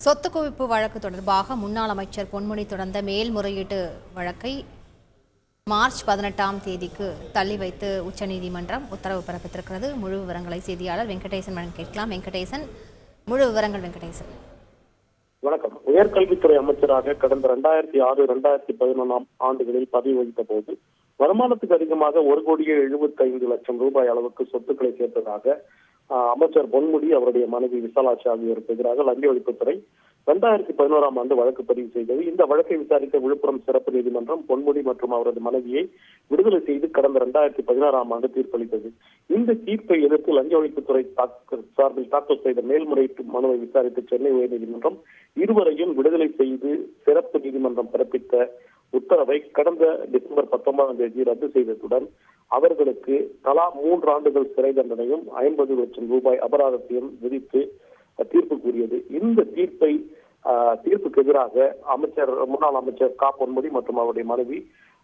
சொத்து குவிப்பு வழக்கு தொடர்பாக முன்னாள் அமைச்சர் பொன்முடி தொடர்ந்த மேல்முறையீட்டு வழக்கை மார்ச் 18ஆம் தேதிக்கு தள்ளி வைத்து உச்சநீதிமன்றம் உத்தரவு பிறப்பித்திருக்கிறது. முழு விவரங்களை செய்தியாளர் வெங்கடேசன் வழங்க கேட்கலாம். வெங்கடேசன், முழு விவரங்கள். வெங்கடேசன் வணக்கம். உயர்கல்வித்துறை அமைச்சராக கடந்த 2006, 2011 ஆண்டுகளில் பதவி வகித்த போது வருமானத்துக்கு அதிகமாக 1,75,00,000 ரூபாய் அளவுக்கு சொத்துக்களை சேர்த்ததாக அமைச்சர் பொன்முடி, அவருடைய மனைவி விசாலாட்சி ஆகியோருக்கு எதிராக லஞ்ச ஒழிப்புத்துறை 2011ஆம் ஆண்டு வழக்கு பதிவு செய்தது. இந்த வழக்கை விசாரித்த விழுப்புரம் சிறப்பு நீதிமன்றம் பொன்முடி மற்றும் அவரது மனைவியை விடுதலை செய்து கடந்த 2016ஆம் ஆண்டு தீர்ப்பளித்தது. இந்த தீர்ப்பை எதிர்த்து லஞ்ச ஒழிப்புத்துறை சார்பில் தாக்கல் செய்த மேல்முறையீட்டு மனுவை விசாரித்த சென்னை உயர்நீதிமன்றம் இருவரையும் விடுதலை செய்து சிறப்பு நீதிமன்றம் பிறப்பித்த உத்தரவை கடந்த டிசம்பர் 19ஆம் தேதி ரத்து செய்ததுடன் அவர்களுக்கு தலா 3 ஆண்டுகள் சிறை தண்டனையும் 50 லட்சம் ரூபாய் அபராதத்தையும் விதித்து தீர்ப்பு கூறியது. இந்த தீர்ப்புக்கு எதிராக முன்னாள் அமைச்சர் பொன்முடி மற்றும் அவருடைய மனைவி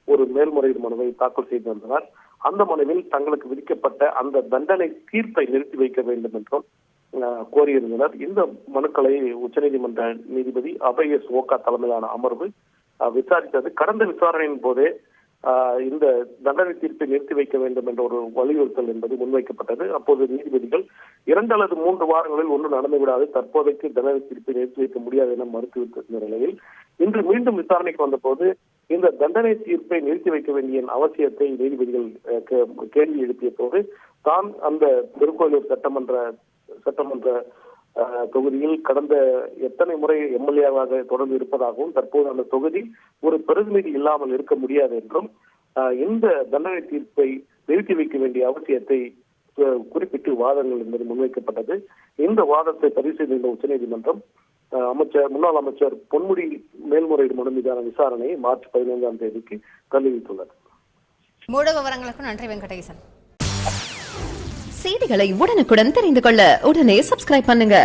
ஒரு மேல்முறையீடு மனுவை தாக்கல் செய்திருந்தனர். அந்த மனுவில் தங்களுக்கு விதிக்கப்பட்ட அந்த தண்டனை தீர்ப்பை நிறுத்தி வைக்க வேண்டும் என்றும் கோரியிருந்தனர். இந்த மனுக்களை உச்சநீதிமன்ற நீதிபதி அபய் எஸ் ஓகா தலைமையிலான அமர்வு விசாரித்தது. கடந்த விசாரணையின் போதே இந்த தண்டனை தீர்ப்பை நிறுத்தி வைக்க வேண்டும் என்ற ஒரு வலியுறுத்தல் என்பது முன்வைக்கப்பட்டது. அப்போது நீதிபதிகள் 2 அல்லது 3 வாரங்களில் ஒன்றும் நடந்துவிடாது, தற்போதைக்கு தண்டனை தீர்ப்பை நிறுத்தி வைக்க முடியாது என மறுத்துவிட்ட நிலையில் இன்று மீண்டும் விசாரணைக்கு வந்தபோது இந்த தண்டனை தீர்ப்பை நிறுத்தி வைக்க வேண்டிய அவசியத்தை நீதிபதிகள் கேள்வி எழுப்பிய போது தான் அந்த திருக்கோயிலூர் சட்டமன்ற தொகுதியில் கடந்த எத்தனை முறை எம்எல்ஏவாக தொடர்ந்து இருப்பதாகவும் தற்போது அந்த தொகுதி ஒரு பிரதிநிதி இல்லாமல் இருக்க முடியாது என்றும் இந்த தண்டனை தீர்ப்பை நிறுத்தி வைக்க வேண்டிய அவசியத்தை குறிப்பிட்டு வாதங்கள் என்பது முன்வைக்கப்பட்டது. இந்த வாதத்தை பதிவு செய்திருந்த உச்சநீதிமன்றம் முன்னாள் அமைச்சர் பொன்முடி மேல்முறையீடு மனு மீதான விசாரணையை மார்ச் 15ஆம் தேதிக்கு தள்ளி வைத்துள்ளது. முழு விவரங்களுக்கு நன்றி வெங்கடேசன். செய்திகளை உடனுக்குடன் தெரிந்து கொள்ள உடனே சப்ஸ்கிரைப் பண்ணுங்க.